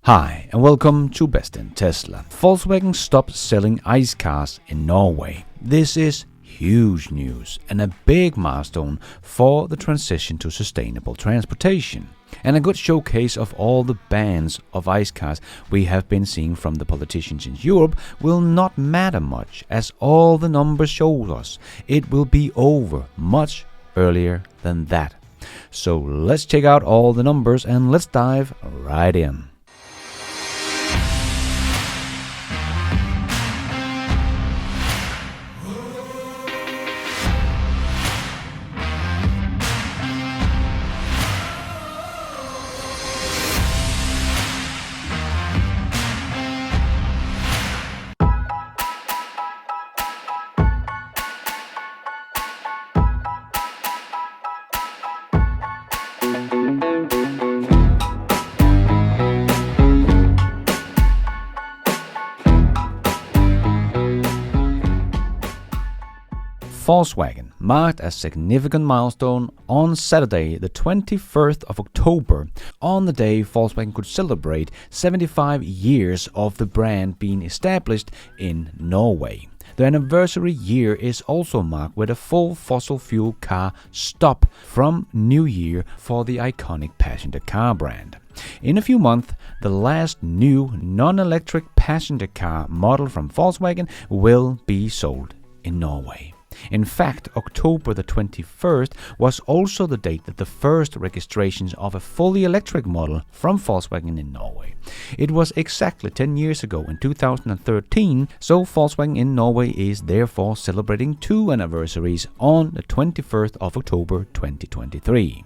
Hi, and welcome to Best in Tesla. Volkswagen stopped selling ICE cars in Norway. This is huge news and a big milestone for the transition to sustainable transportation. And a good showcase of all the bans of ICE cars we have been seeing from the politicians in Europe will not matter much, as all the numbers show us it will be over much earlier than that. So let's check out all the numbers and let's dive right in. Volkswagen marked a significant milestone on Saturday, the 21st of October, on the day Volkswagen could celebrate 75 years of the brand being established in Norway. The anniversary year is also marked with a full fossil fuel car stop from New Year for the iconic passenger car brand. In a few months, the last new non-electric passenger car model from Volkswagen will be sold in Norway. In fact, October the 21st was also the date that the first registrations of a fully electric model from Volkswagen in Norway. It was exactly 10 years ago in 2013, so Volkswagen in Norway is therefore celebrating two anniversaries on the 21st of October 2023.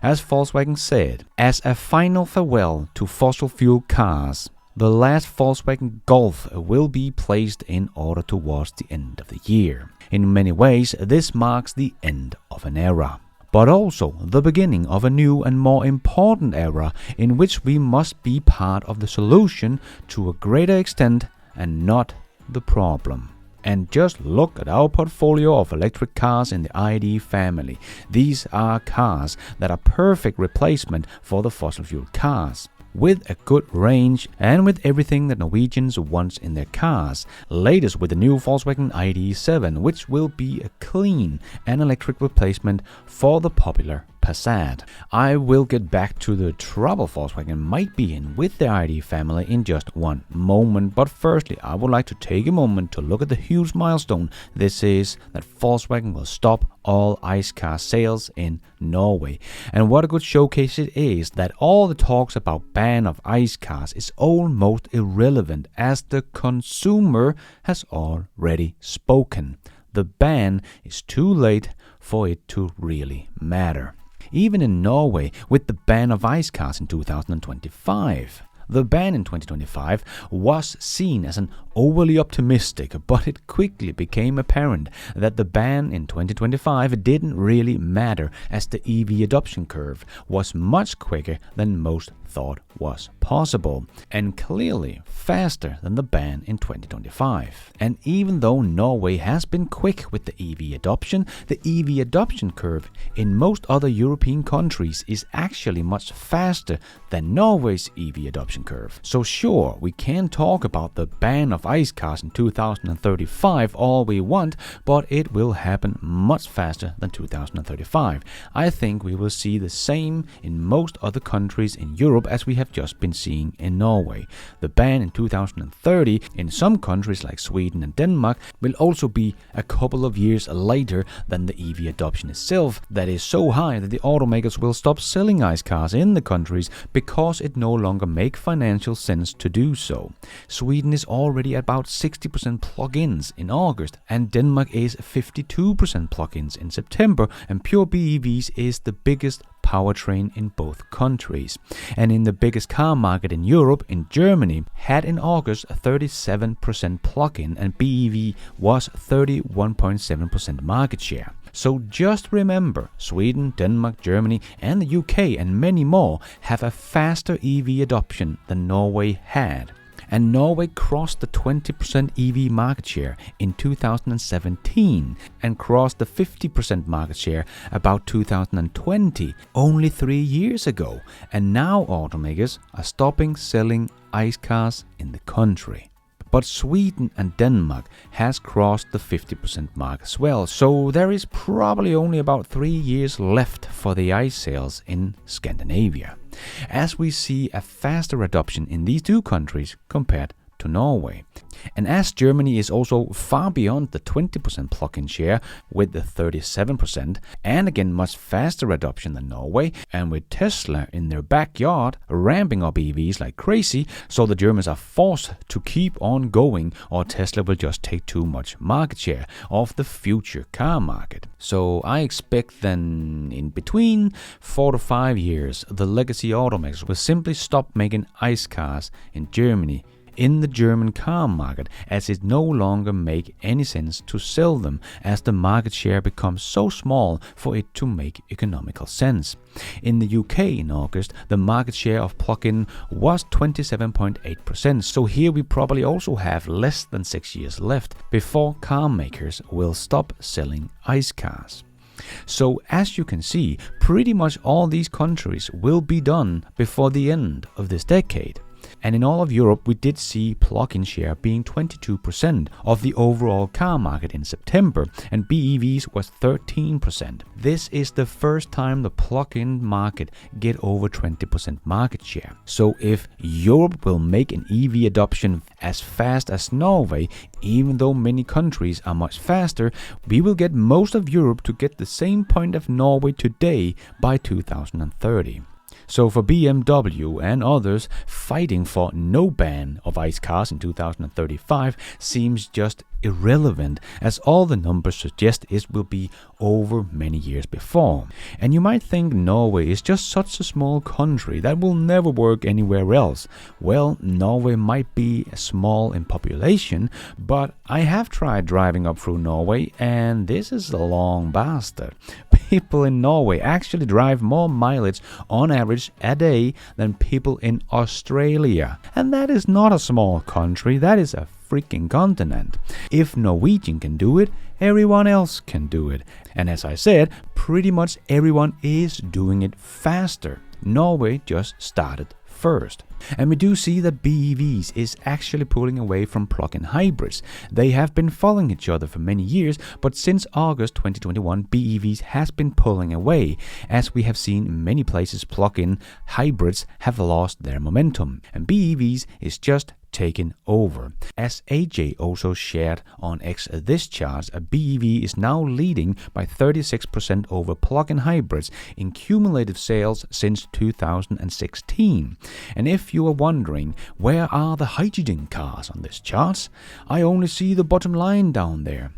As Volkswagen said, as a final farewell to fossil fuel cars, the last Volkswagen Golf will be placed in order towards the end of the year. In many ways, this marks the end of an era, but also the beginning of a new and more important era in which we must be part of the solution to a greater extent and not the problem. And just look at our portfolio of electric cars in the ID family. These are cars that are perfect replacement for the fossil fuel cars, with a good range and with everything that Norwegians want in their cars. Latest with the new Volkswagen ID.7, which will be a clean and electric replacement for the popular Passat. I will get back to the trouble Volkswagen might be in with the ID family in just one moment, but firstly I would like to take a moment to look at the huge milestone this is, that Volkswagen will stop all ICE car sales in Norway. And what a good showcase it is that all the talks about ban of ICE cars is almost irrelevant, as the consumer has already spoken. The ban is too late for it to really matter. Even in Norway, with the ban of ICE cars in 2025. The ban in 2025 was seen as an overly optimistic, but it quickly became apparent that the ban in 2025 didn't really matter, as the EV adoption curve was much quicker than most thought was possible, and clearly faster than the ban in 2025. And even though Norway has been quick with the EV adoption, the EV adoption curve in most other European countries is actually much faster than Norway's EV adoption curve. So sure, we can talk about the ban of ICE cars in 2035 all we want, but it will happen much faster than 2035. I think we will see the same in most other countries in Europe as we have just been seeing in Norway. The ban in 2030 in some countries like Sweden and Denmark will also be a couple of years later than the EV adoption itself, that is so high that the automakers will stop selling ICE cars in the countries because it no longer makes financial sense to do so. Sweden is already about 60% plug-ins in August, and Denmark is 52% plug-ins in September, and pure BEVs is the biggest powertrain in both countries. And in the biggest car market in Europe, in Germany, had in August 37% plug-in, and BEV was 31.7% market share. So just remember, Sweden, Denmark, Germany and the UK and many more have a faster EV adoption than Norway had. And Norway crossed the 20% EV market share in 2017 and crossed the 50% market share about 2020, only 3 years ago. And now automakers are stopping selling ICE cars in the country. But Sweden and Denmark has crossed the 50% mark as well, so there is probably only about 3 years left for the ICE sales in Scandinavia, as we see a faster adoption in these two countries compared to Norway. And as Germany is also far beyond the 20% plug-in share with the 37%, and again much faster adoption than Norway, and with Tesla in their backyard ramping up EVs like crazy, so the Germans are forced to keep on going or Tesla will just take too much market share of the future car market. So I expect then in between 4 to 5 years the legacy automakers will simply stop making ICE cars in Germany in the German car market, as it no longer make any sense to sell them, as the market share becomes so small for it to make economical sense. In the UK in August, the market share of plug-in was 27.8%, so here we probably also have less than 6 years left before car makers will stop selling ICE cars. So as you can see, pretty much all these countries will be done before the end of this decade. And in all of Europe, we did see plug-in share being 22% of the overall car market in September, and BEVs was 13%. This is the first time the plug-in market get over 20% market share. So if Europe will make an EV adoption as fast as Norway, even though many countries are much faster, we will get most of Europe to get the same point of Norway today by 2030. So for BMW and others, fighting for no ban of ICE cars in 2035 seems just irrelevant, as all the numbers suggest it will be over many years before. And you might think Norway is just such a small country that will never work anywhere else. Well, Norway might be small in population, but I have tried driving up through Norway, and this is a long bastard. People in Norway actually drive more mileage on average a day than people in Australia. And that is not a small country, that is a freaking continent. If Norwegian can do it, everyone else can do it. And as I said, pretty much everyone is doing it faster. Norway just started first. And we do see that BEVs is actually pulling away from plug-in hybrids. They have been following each other for many years, but since August 2021, BEVs has been pulling away, as we have seen in many places plug-in hybrids have lost their momentum, and BEVs is just taken over. As AJ also shared on X this chart, a BEV is now leading by 36% over plug-in hybrids in cumulative sales since 2016. And if you are wondering, where are the hydrogen cars on this chart? I only see the bottom line down there.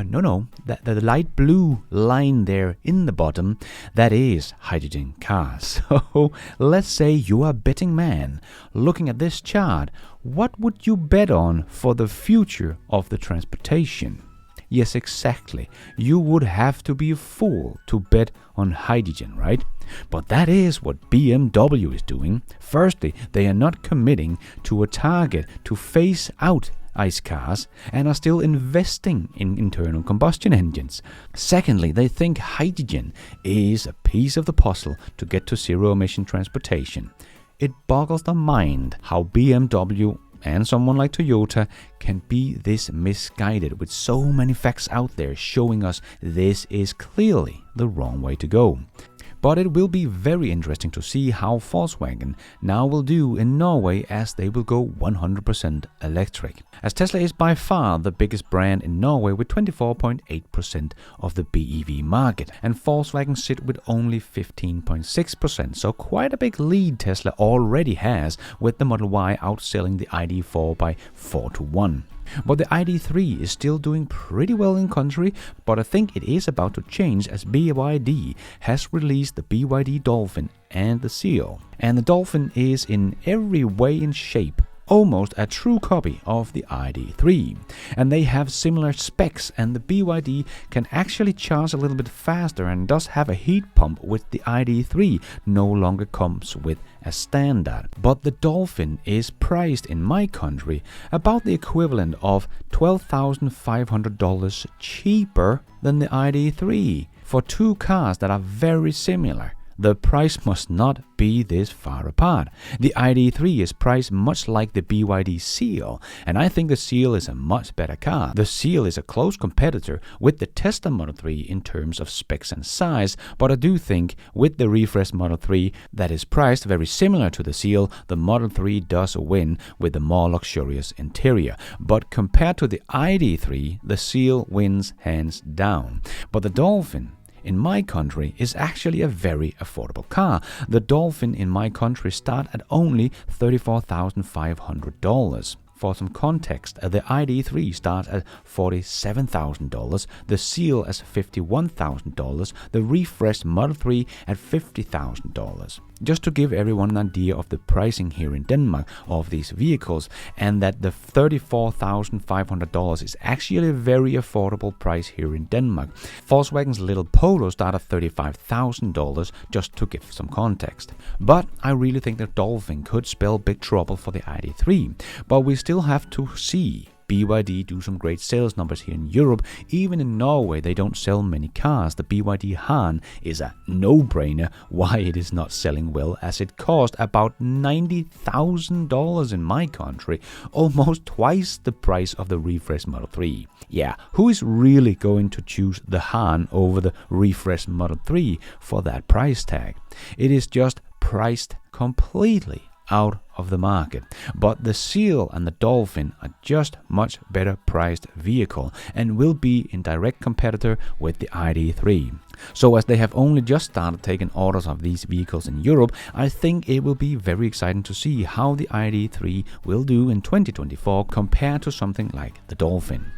No, the light blue line there in the bottom, that is hydrogen cars. So let's say you are a betting man. Looking at this chart, what would you bet on for the future of the transportation? Yes, exactly. You would have to be a fool to bet on hydrogen, right? But that is what BMW is doing. Firstly, they are not committing to a target to phase out ICE cars and are still investing in internal combustion engines. Secondly, they think hydrogen is a piece of the puzzle to get to zero-emission transportation. It boggles the mind how BMW and someone like Toyota can be this misguided with so many facts out there showing us this is clearly the wrong way to go. But it will be very interesting to see how Volkswagen now will do in Norway, as they will go 100% electric. As Tesla is by far the biggest brand in Norway with 24.8% of the BEV market, and Volkswagen sit with only 15.6%, so quite a big lead Tesla already has, with the Model Y outselling the ID.4 by 4-1. But the ID.3 is still doing pretty well in country, but I think it is about to change, as BYD has released the BYD Dolphin and the Seal. And the Dolphin is in every way and shape almost a true copy of the ID3. And they have similar specs, and the BYD can actually charge a little bit faster and does have a heat pump, which the ID3 no longer comes with as standard. But the Dolphin is priced in my country about the equivalent of $12,500 cheaper than the ID3 for two cars that are very similar. The price must not be this far apart. The ID3 is priced much like the BYD Seal, and I think the Seal is a much better car. The Seal is a close competitor with the Tesla Model 3 in terms of specs and size, but I do think with the refreshed Model 3 that is priced very similar to the Seal, the Model 3 does win with the more luxurious interior. But compared to the ID3, the Seal wins hands down. But the Dolphin in my country is actually a very affordable car. The Dolphin in my country start at only $34,500. For some context, the ID3 starts at $47,000, the Seal as $51,000, the refreshed Model 3 at $50,000. Just to give everyone an idea of the pricing here in Denmark of these vehicles, and that the $34,500 is actually a very affordable price here in Denmark. Volkswagen's little Polo start at $35,000, just to give some context. But I really think the Dolphin could spell big trouble for the ID3, but we still have to see BYD do some great sales numbers here in Europe. Even in Norway, they don't sell many cars. The BYD Han is a no-brainer why it is not selling well, as it cost about $90,000 in my country, almost twice the price of the refreshed Model 3. Yeah, who is really going to choose the Han over the refreshed Model 3 for that price tag? It is just priced completely out of the market. But the Seal and the Dolphin are just much better priced vehicle and will be in direct competitor with the ID3. So as they have only just started taking orders of these vehicles in Europe, I think it will be very exciting to see how the ID3 will do in 2024 compared to something like the Dolphin.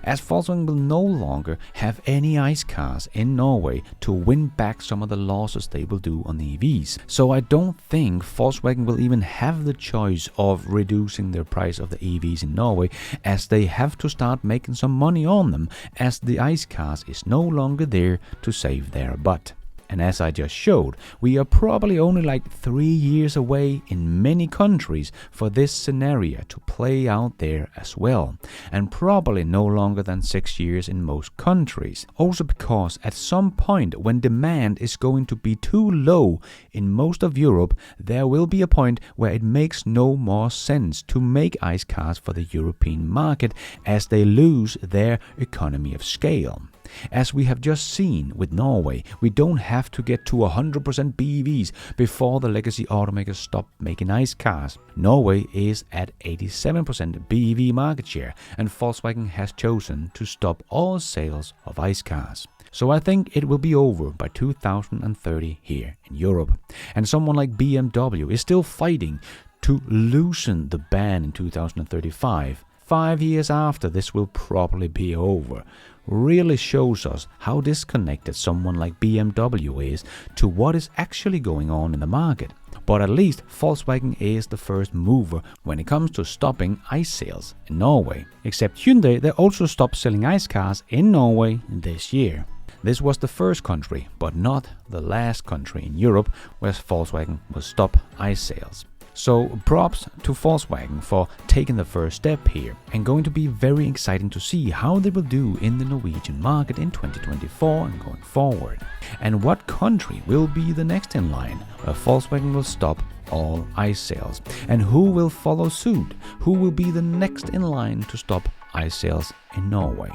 As Volkswagen will no longer have any ICE cars in Norway to win back some of the losses they will do on the EVs. So I don't think Volkswagen will even have the choice of reducing their price of the EVs in Norway, as they have to start making some money on them, as the ICE cars is no longer there to save their butt. And as I just showed, we are probably only like 3 years away in many countries for this scenario to play out there as well. And probably no longer than 6 years in most countries. Also because at some point when demand is going to be too low in most of Europe, there will be a point where it makes no more sense to make ICE cars for the European market, as they lose their economy of scale. As we have just seen with Norway, we don't have to get to 100% BEVs before the legacy automakers stop making ICE cars. Norway is at 87% BEV market share, and Volkswagen has chosen to stop all sales of ICE cars. So I think it will be over by 2030 here in Europe. And someone like BMW is still fighting to loosen the ban in 2035. 5 years after this will probably be over. Really shows us how disconnected someone like BMW is to what is actually going on in the market. But at least Volkswagen is the first mover when it comes to stopping ICE sales in Norway. Except Hyundai, they also stopped selling ICE cars in Norway this year. This was the first country, but not the last country in Europe where Volkswagen will stop ICE sales. So props to Volkswagen for taking the first step here, and going to be very exciting to see how they will do in the Norwegian market in 2024 and going forward. And what country will be the next in line where Volkswagen will stop all ICE sales, and who will follow suit? Who will be the next in line to stop ICE sales in Norway?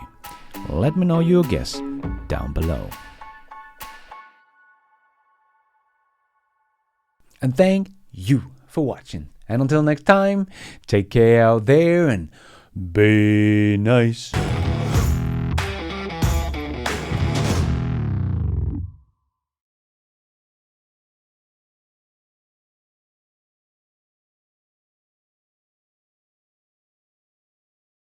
Let me know your guess down below. And thank you for watching, and until next time, take care out there and be nice.